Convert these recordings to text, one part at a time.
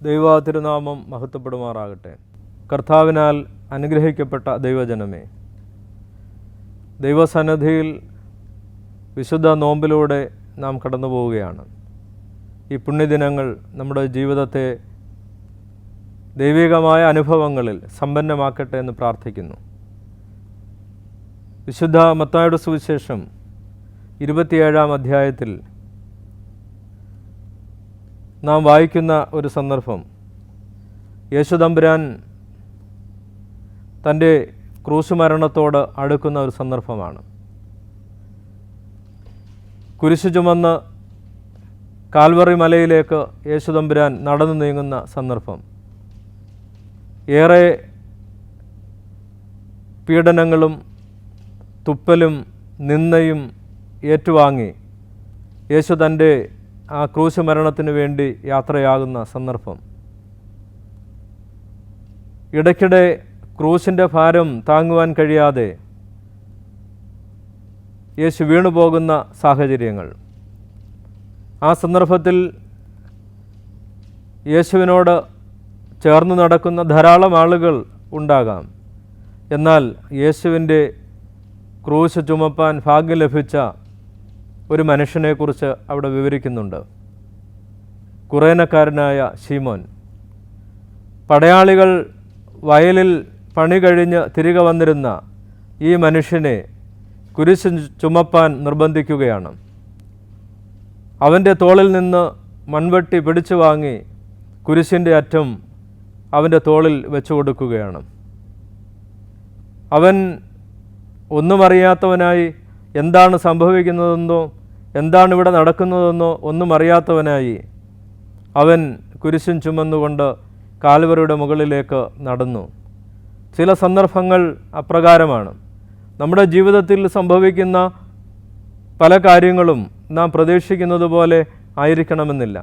ദൈവ തിരുനാമം മഹത്വപ്പെടുമാറാകട്ടെ. കർത്താവിനാൽ അനുഗ്രഹിക്കപ്പെട്ട ദൈവജനമേ, ദൈവസന്നിധിയിൽ വിശുദ്ധ നോമ്പിലൂടെ നാം കടന്നു പോവുകയാണ്. ഈ പുണ്യദിനങ്ങൾ നമ്മുടെ ജീവിതത്തെ ദൈവികമായ അനുഭവങ്ങളിൽ സമ്പന്നമാക്കട്ടെ എന്ന് പ്രാർത്ഥിക്കുന്നു. വിശുദ്ധ മത്തായിയുടെ സുവിശേഷം 27-ാം അധ്യായത്തിൽ നാം വായിക്കുന്ന ഒരു സന്ദർഭം, യേശുതമ്പുരാൻ തൻ്റെ ക്രൂശ് മരണത്തോട് അടുക്കുന്ന ഒരു സന്ദർഭമാണ്. കുരിശു ചുമന്ന് കാൽവറി മലയിലേക്ക് യേശുതമ്പുരാൻ നടന്നു നീങ്ങുന്ന സന്ദർഭം. ഏറെ പീഡനങ്ങളും തുപ്പലും നിന്ദയും ഏറ്റുവാങ്ങി യേശു തൻ്റെ ആ ക്രൂശ് മരണത്തിന് വേണ്ടി യാത്രയാകുന്ന സന്ദർഭം. ഇടയ്ക്കിടെ ക്രൂശിൻ്റെ ഭാരം താങ്ങുവാൻ കഴിയാതെ യേശു വീണുപോകുന്ന സാഹചര്യങ്ങൾ. ആ സന്ദർഭത്തിൽ യേശുവിനോട് ചേർന്ന് നടക്കുന്ന ധാരാളം ആളുകൾ ഉണ്ടാകാം. എന്നാൽ യേശുവിൻ്റെ ക്രൂശ് ചുമപ്പാൻ ഭാഗ്യം ലഭിച്ച ഒരു മനുഷ്യനെക്കുറിച്ച് അവിടെ വിവരിക്കുന്നുണ്ട്. കുറേനക്കാരനായ ശീമോൻ. പടയാളികൾ വയലിൽ പണി കഴിഞ്ഞ് തിരികെ വന്നിരുന്ന ഈ മനുഷ്യനെ കുരിശ് ചുമപ്പാൻ നിർബന്ധിക്കുകയാണ്. അവൻ്റെ തോളിൽ നിന്ന് മൺവെട്ടി പിടിച്ചു വാങ്ങി കുരിശിൻ്റെ അറ്റം അവൻ്റെ തോളിൽ വെച്ചു കൊടുക്കുകയാണ്. അവൻ ഒന്നും അറിയാത്തവനായി, എന്താണ് സംഭവിക്കുന്നതെന്നോ എന്താണ് ഇവിടെ നടക്കുന്നതെന്നോ ഒന്നും അറിയാത്തവനായി അവൻ കുരിശും ചുമന്നുകൊണ്ട് കാൽവറിയുടെ മുകളിലേക്ക് നടന്നു. ചില സന്ദർഭങ്ങൾ അപ്രകാരമാണ്. നമ്മുടെ ജീവിതത്തിൽ സംഭവിക്കുന്ന പല കാര്യങ്ങളും നാം പ്രതീക്ഷിക്കുന്നത് പോലെ ആയിരിക്കണമെന്നില്ല.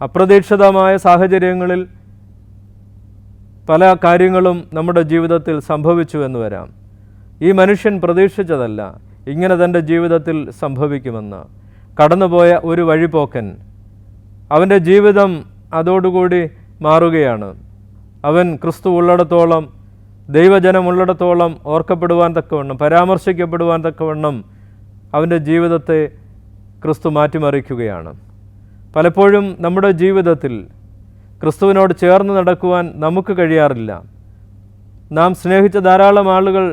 അപ്രതീക്ഷിതമായ സാഹചര്യങ്ങളിൽ പല കാര്യങ്ങളും നമ്മുടെ ജീവിതത്തിൽ സംഭവിച്ചു എന്ന് വരാം. ഈ മനുഷ്യൻ പ്രതീക്ഷിച്ചതല്ല ഇങ്ങനെ തൻ്റെ ജീവിതത്തിൽ സംഭവിക്കുമെന്ന്. കടന്നുപോയ ഒരു വഴിപോക്കൻ, അവൻ്റെ ജീവിതം അതോടുകൂടി മാറുകയാണ്. അവൻ ക്രിസ്തു ഉള്ളിടത്തോളം, ദൈവജനം ഉള്ളിടത്തോളം ഓർക്കപ്പെടുവാൻ തക്കവണ്ണം, പരാമർശിക്കപ്പെടുവാൻ തക്കവണ്ണം അവൻ്റെ ജീവിതത്തെ ക്രിസ്തു മാറ്റിമറിക്കുകയാണ്. പലപ്പോഴും നമ്മുടെ ജീവിതത്തിൽ ക്രിസ്തുവിനോട് ചേർന്ന് നടക്കുവാൻ നമുക്ക് കഴിയാറില്ല. നാം സ്നേഹിച്ച ധാരാളം ആളുകൾ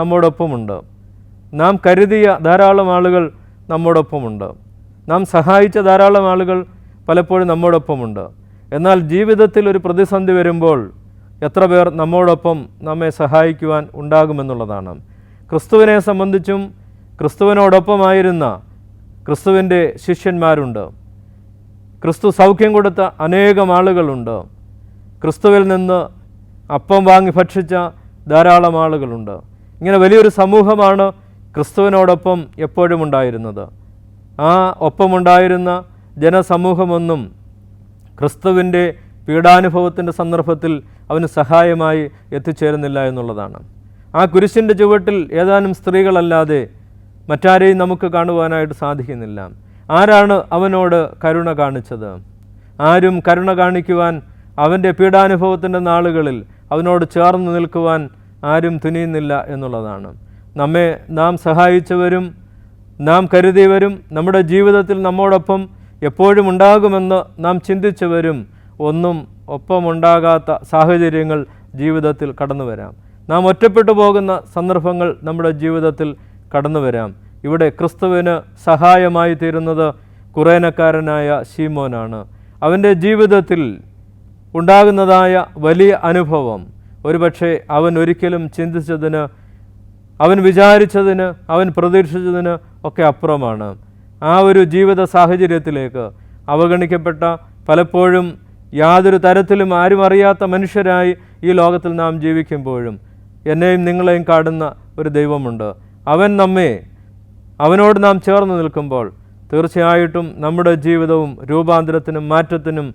നമ്മോടൊപ്പമുണ്ട്. നാം കരുതിയ ധാരാളം ആളുകൾ നമ്മോടൊപ്പമുണ്ട്. നാം സഹായിച്ച ധാരാളം ആളുകൾ പലപ്പോഴും നമ്മോടൊപ്പമുണ്ട്. എന്നാൽ ജീവിതത്തിൽ ഒരു പ്രതിസന്ധി വരുമ്പോൾ എത്ര പേർ നമ്മോടൊപ്പം നമ്മെ സഹായിക്കുവാൻ ഉണ്ടാകുമെന്നുള്ളതാണ്. ക്രിസ്തുവിനെ സംബന്ധിച്ചും ക്രിസ്തുവിനോടൊപ്പമായിരുന്ന ക്രിസ്തുവിൻ്റെ ശിഷ്യന്മാരുണ്ട്. ക്രിസ്തു സൗഖ്യം കൊടുത്ത അനേകം ആളുകളുണ്ട്. ക്രിസ്തുവിൽ നിന്ന് അപ്പം വാങ്ങി ഭക്ഷിച്ച ധാരാളം ആളുകളുണ്ട്. ഇങ്ങനെ വലിയൊരു സമൂഹമാണ് ക്രിസ്തുവിനോടൊപ്പം എപ്പോഴും ഉണ്ടായിരുന്നത്. ആ ഒപ്പമുണ്ടായിരുന്ന ജനസമൂഹമൊന്നും ക്രിസ്തുവിൻ്റെ പീഡാനുഭവത്തിൻ്റെ സന്ദർഭത്തിൽ അവന് സഹായമായി എത്തിച്ചേരുന്നില്ല എന്നുള്ളതാണ്. ആ കുരിശിൻ്റെ ചുവട്ടിൽ ഏതാനും സ്ത്രീകളല്ലാതെ മറ്റാരെയും നമുക്ക് കാണുവാനായിട്ട് സാധിക്കുന്നില്ല. ആരാണ് അവനോട് കരുണ കാണിച്ചത്? ആരും കരുണ കാണിക്കുവാൻ, അവൻ്റെ പീഡാനുഭവത്തിൻ്റെ നാളുകളിൽ അവനോട് ചേർന്ന് നിൽക്കുവാൻ ആരും തുനിയുന്നില്ല എന്നുള്ളതാണ്. നാം സഹായിച്ചവരും നാം കരുതിയവരും നമ്മുടെ ജീവിതത്തിൽ നമ്മോടൊപ്പം എപ്പോഴും ഉണ്ടാകുമെന്ന് നാം ചിന്തിച്ചവരും ഒന്നും ഒപ്പമുണ്ടാകാത്ത സാഹചര്യങ്ങൾ ജീവിതത്തിൽ കടന്നു വരാം. നാം ഒറ്റപ്പെട്ടു പോകുന്ന സന്ദർഭങ്ങൾ നമ്മുടെ ജീവിതത്തിൽ കടന്നു വരാം. ഇവിടെ ക്രിസ്തുവിന് സഹായമായി തീരുന്നത് കുറേനക്കാരനായ ശീമോനാണ്. അവൻ്റെ ജീവിതത്തിൽ ഉണ്ടാകുന്നതായ വലിയ അനുഭവം ഒരുപക്ഷെ അവൻ ഒരിക്കലും ചിന്തിച്ചതിന്, അവൻ വിചാരിച്ചതിന്, അവൻ പ്രതീക്ഷിച്ചതിന് ഒക്കെ അപ്പുറമാണ്. ആ ഒരു ജീവിത സാഹചര്യത്തിലേക്ക് അവഗണിക്കപ്പെട്ട, പലപ്പോഴും യാതൊരു തരത്തിലും ആരും അറിയാത്ത മനുഷ്യരായി ഈ ലോകത്തിൽ നാം ജീവിക്കുമ്പോഴും എന്നെയും നിങ്ങളെയും കാണുന്ന ഒരു ദൈവമുണ്ട്. അവനോട് നാം ചേർന്ന് നിൽക്കുമ്പോൾ തീർച്ചയായിട്ടും നമ്മുടെ ജീവിതവും രൂപാന്തരത്തിനും മാറ്റത്തിനും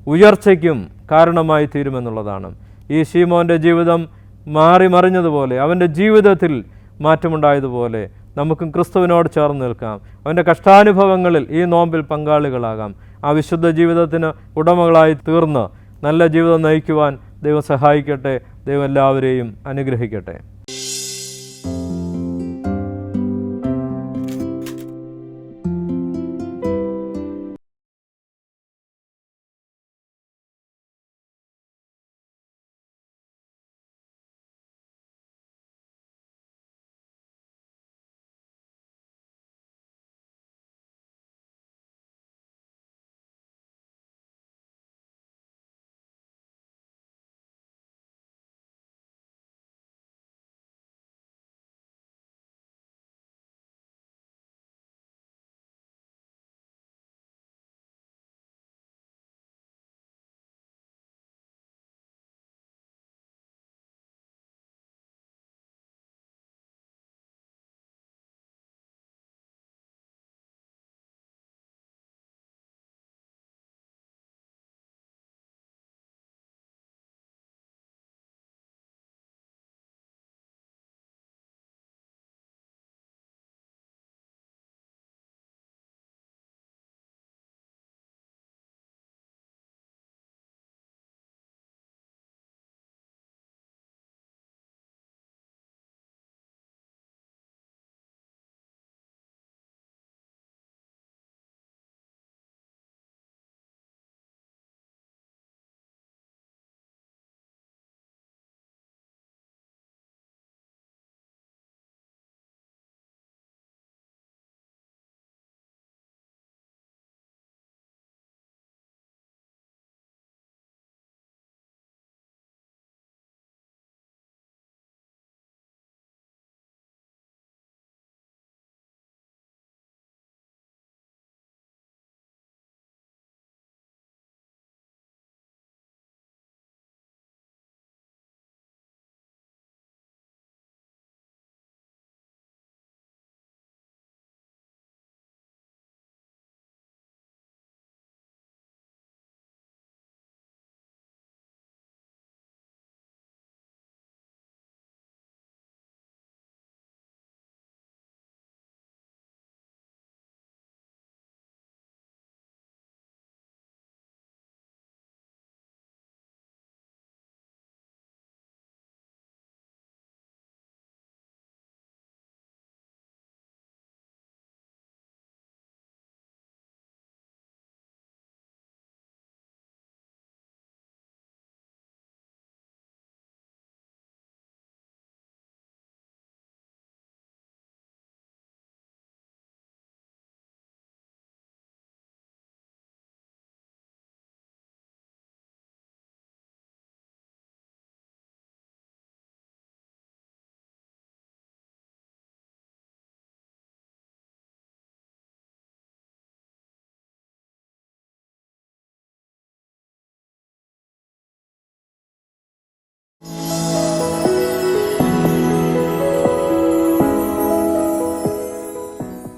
ഉയർച്ചയ്ക്കും കാരണമായി തീരുമെന്നുള്ളതാണ്. ഈ ശീമോൻ്റെ ജീവിതം മാറി മറിഞ്ഞതുപോലെ, അവൻ്റെ ജീവിതത്തിൽ മാറ്റമുണ്ടായതുപോലെ നമുക്കും ക്രിസ്തുവിനോട് ചേർന്ന് നിൽക്കാം. അവൻ്റെ കഷ്ടാനുഭവങ്ങളിൽ ഈ നോമ്പിൽ പങ്കാളികളാകാം. ആ വിശുദ്ധ ജീവിതത്തിന് ഉടമകളായി തീർന്ന് നല്ല ജീവിതം നയിക്കുവാൻ ദൈവം സഹായിക്കട്ടെ. ദൈവം എല്ലാവരെയും അനുഗ്രഹിക്കട്ടെ.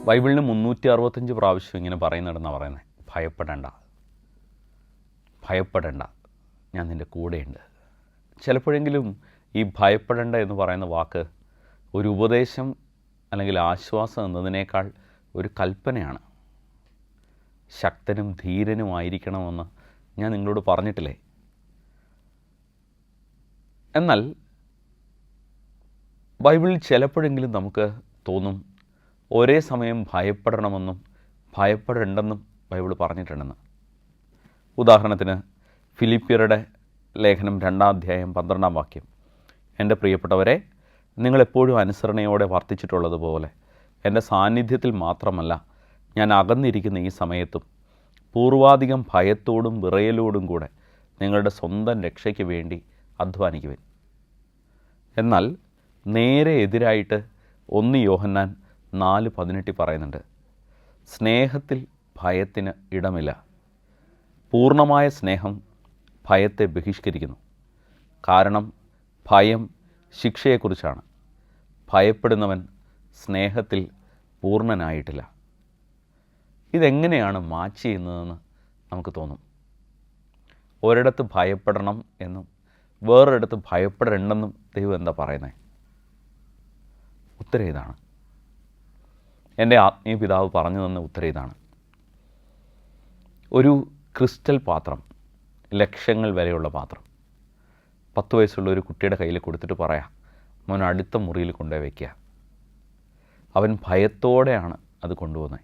ബൈബിളിന് 365 പ്രാവശ്യം ഇങ്ങനെ പറയുന്നിടന്നാണ് പറയുന്നത്, ഭയപ്പെടേണ്ട, ഞാൻ നിൻ്റെ കൂടെയുണ്ട്. ചിലപ്പോഴെങ്കിലും ഈ ഭയപ്പെടേണ്ട എന്ന് പറയുന്ന വാക്ക് ഒരു ഉപദേശം അല്ലെങ്കിൽ ആശ്വാസം എന്നതിനേക്കാൾ ഒരു കൽപ്പനയാണ്. ശക്തനും ധീരനുമായിരിക്കണമെന്ന് ഞാൻ നിങ്ങളോട് പറഞ്ഞിട്ടില്ലേ? എന്നാൽ ബൈബിളിൽ ചിലപ്പോഴെങ്കിലും നമുക്ക് തോന്നും ഒരേ സമയം ഭയപ്പെടണമെന്നും ഭയപ്പെടേണ്ടെന്നും ബൈബിൾ പറഞ്ഞിട്ടുണ്ടെന്ന്. ഉദാഹരണത്തിന് ഫിലിപ്പിയരുടെ ലേഖനം 2-ാം അധ്യായം 12-ാം വാക്യം, എൻ്റെ പ്രിയപ്പെട്ടവരെ, നിങ്ങളെപ്പോഴും അനുസരണയോടെ വർത്തിച്ചിട്ടുള്ളതുപോലെ എൻ്റെ സാന്നിധ്യത്തിൽ മാത്രമല്ല, ഞാൻ അകന്നിരിക്കുന്ന ഈ സമയത്തും പൂർവാധികം ഭയത്തോടും വിറയലോടും കൂടെ നിങ്ങളുടെ സ്വന്തം രക്ഷയ്ക്ക് വേണ്ടി അധ്വാനിക്കുവിൻ. എന്നാൽ നേരെ എതിരായിട്ട് 1 യോഹന്നാൻ 4:18 പറയുന്നുണ്ട്, സ്നേഹത്തിൽ ഭയത്തിന് ഇടമില്ല. പൂർണ്ണമായ സ്നേഹം ഭയത്തെ ബഹിഷ്കരിക്കുന്നു. കാരണം ഭയം ശിക്ഷയെക്കുറിച്ചാണ്. ഭയപ്പെടുന്നവൻ സ്നേഹത്തിൽ പൂർണ്ണനായിട്ടില്ല. ഇതെങ്ങനെയാണ് മാച്ച് ചെയ്യുന്നതെന്ന് നമുക്ക് തോന്നും. ഒരിടത്ത് ഭയപ്പെടണം എന്നും വേറൊരിടത്ത് ഭയപ്പെടേണ്ടെന്നും ദൈവം എന്താ പറയുന്നത്? ഉത്തരം ഇതാണ്. എൻ്റെ ആത്മീയ പിതാവ് പറഞ്ഞു തന്ന ഉത്തരം ഇതാണ്. ഒരു ക്രിസ്റ്റൽ പാത്രം ലക്ഷങ്ങൾ വരെയുള്ള പാത്രം 10 വയസ്സുള്ള ഒരു കുട്ടിയുടെ കയ്യിൽ കൊടുത്തിട്ട് പറയാം, അവൻ അടുത്ത മുറിയിൽ കൊണ്ടുപോയി വയ്ക്കുക. അവൻ ഭയത്തോടെയാണ് അത് കൊണ്ടുപോകുന്നത്.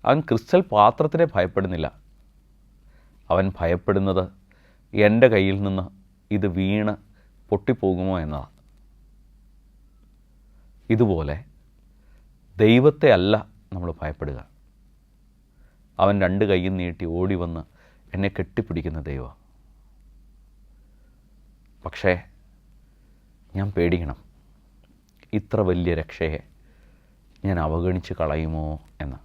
അവൻ ക്രിസ്റ്റൽ പാത്രത്തിനെ ഭയപ്പെടുന്നില്ല. അവൻ ഭയപ്പെടുന്നത് എൻ്റെ കയ്യിൽ നിന്ന് ഇത് വീണ് പൊട്ടിപ്പോകുമോ എന്നതാണ്. ഇതുപോലെ ദൈവത്തെ അല്ല നമ്മൾ ഭയപ്പെടുക. അവൻ 2 കൈയും നീട്ടി ഓടി വന്ന് എന്നെ കെട്ടിപ്പിടിക്കുന്ന ദൈവം. പക്ഷേ ഞാൻ പേടിക്കണം, ഇത്ര വലിയ രക്ഷയെ ഞാൻ അവഗണിച്ച് കളയുമോ എന്ന്.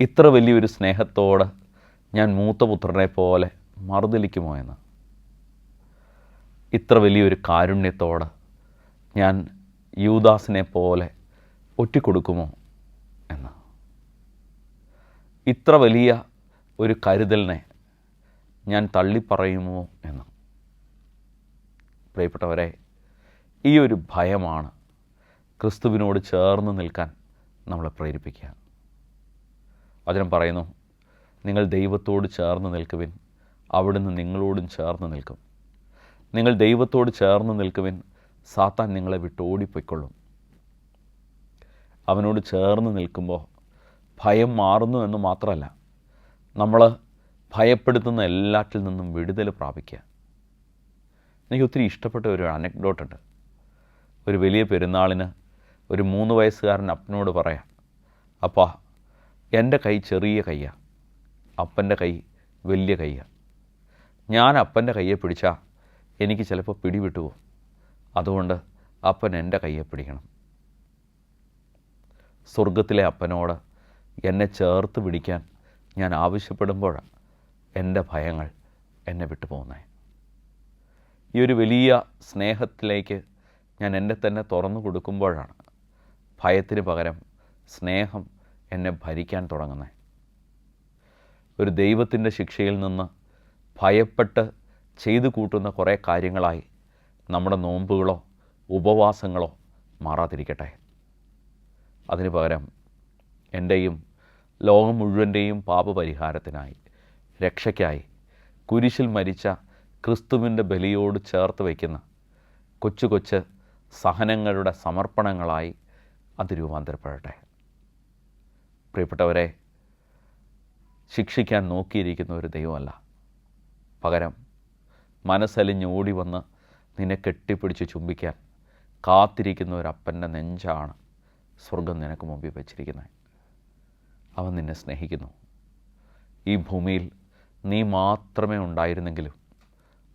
ഇത്ര വലിയൊരു സ്നേഹത്തോട് ഞാൻ മൂത്ത പുത്രനെ പോലെ മറുതലിക്കുമോ എന്ന്. ഇത്ര വലിയൊരു കാരുണ്യത്തോട് ഞാൻ യൂദാസിനെ പോലെ ഒറ്റിക്കൊടുക്കുമോ എന്ന്. ഇത്ര വലിയ ഒരു കരുതലിനെ ഞാൻ തള്ളിപ്പറയുമോ എന്ന്. പ്രിയപ്പെട്ടവരെ, ഈ ഒരു ഭയമാണ് ക്രിസ്തുവിനോട് ചേർന്ന് നിൽക്കാൻ നമ്മളെ പ്രേരിപ്പിക്കുക. വചനം പറയുന്നു, നിങ്ങൾ ദൈവത്തോട് ചേർന്ന് നിൽക്കുവിൻ, അവിടുന്ന് നിങ്ങളോടും ചേർന്ന് നിൽക്കും. നിങ്ങൾ ദൈവത്തോട് ചേർന്ന് നിൽക്കുവിൻ, സാത്താൻ നിങ്ങളെ വിട്ട് ഓടിപ്പോയിക്കൊള്ളും. അവനോട് ചേർന്ന് നിൽക്കുമ്പോൾ ഭയം മാറുന്നു എന്ന് മാത്രമല്ല, നമ്മൾ ഭയപ്പെടുത്തുന്ന എല്ലാറ്റിൽ നിന്നും വിടുതൽ പ്രാപിക്കുക. എനിക്ക് ഒത്തിരി ഇഷ്ടപ്പെട്ട ഒരു അനക്ഡോട്ടുണ്ട്. ഒരു വലിയ പെരുന്നാളിന് ഒരു 3 വയസ്സുകാരൻ അപ്പനോട് പറയാം, അപ്പാ എൻ്റെ കൈ ചെറിയ കയ്യാണ്, അപ്പൻ്റെ കൈ വലിയ കൈയാണ്. ഞാൻ അപ്പൻ്റെ കയ്യെ പിടിച്ചാൽ എനിക്ക് ചിലപ്പോൾ പിടിവിട്ടു പോകും. അതുകൊണ്ട് അപ്പൻ എൻ്റെ കയ്യെ പിടിക്കണം. സ്വർഗത്തിലെ അപ്പനോട് എന്നെ ചേർത്ത് പിടിക്കാൻ ഞാൻ ആവശ്യപ്പെടുമ്പോഴാണ് എൻ്റെ ഭയങ്ങൾ എന്നെ വിട്ടു പോകുന്നത്. ഈ ഒരു വലിയ സ്നേഹത്തിലേക്ക് ഞാൻ എന്നെ തന്നെ തുറന്നു കൊടുക്കുമ്പോഴാണ് ഭയത്തിന് പകരം സ്നേഹം എന്നെ ഭരിക്കാൻ തുടങ്ങുന്നത്. ഒരു ദൈവത്തിൻ്റെ ശിക്ഷയിൽ നിന്ന് ഭയപ്പെട്ട് ചെയ്തു കൂട്ടുന്ന കുറേ കാര്യങ്ങളായി നമ്മുടെ നോമ്പുകളോ ഉപവാസങ്ങളോ മാറാതിരിക്കട്ടെ. അതിന് പകരം എൻ്റെയും ലോകം മുഴുവൻ്റെയും പാപപരിഹാരത്തിനായി, രക്ഷയ്ക്കായി കുരിശിൽ മരിച്ച ക്രിസ്തുവിൻ്റെ ബലിയോട് ചേർത്ത് വയ്ക്കുന്ന കൊച്ചു കൊച്ചു സഹനങ്ങളുടെ സമർപ്പണങ്ങളായി അത് രൂപാന്തരപ്പെടട്ടെ. പ്രിയപ്പെട്ടവരെ, ശിക്ഷിക്കാൻ നോക്കിയിരിക്കുന്ന ഒരു ദൈവമല്ല, പകരം മനസ്സലിഞ്ഞോടി വന്ന് നിന്നെ കെട്ടിപ്പിടിച്ച് ചുംബിക്കാൻ കാത്തിരിക്കുന്ന ഒരപ്പൻ്റെ നെഞ്ചാണ് സ്വർഗം നിനക്ക് മുമ്പിൽ വച്ചിരിക്കുന്നത്. അവൻ നിന്നെ സ്നേഹിക്കുന്നു. ഈ ഭൂമിയിൽ നീ മാത്രമേ ഉണ്ടായിരുന്നെങ്കിലും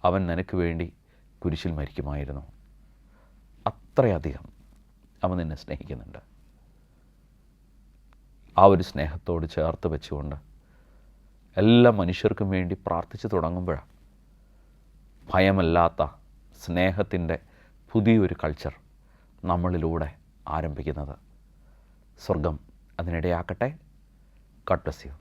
അവൻ നിനക്ക് വേണ്ടി കുരിശിൽ മരിക്കുമായിരുന്നു. അത്രയധികം അവൻ നിന്നെ സ്നേഹിക്കുന്നുണ്ട്. ആ ഒരു സ്നേഹത്തോട് ചേർത്ത് വെച്ചുകൊണ്ട് എല്ലാ മനുഷ്യർക്കും വേണ്ടി പ്രാർത്ഥിച്ചു തുടങ്ങുമ്പോഴാണ് ഭയമല്ലാത്ത സ്നേഹത്തിൻ്റെ പുതിയൊരു കൾച്ചർ നമ്മളിലൂടെ ആരംഭിക്കുന്നത്. സ്വർഗം അതിനിടയാക്കട്ടെ. God bless you.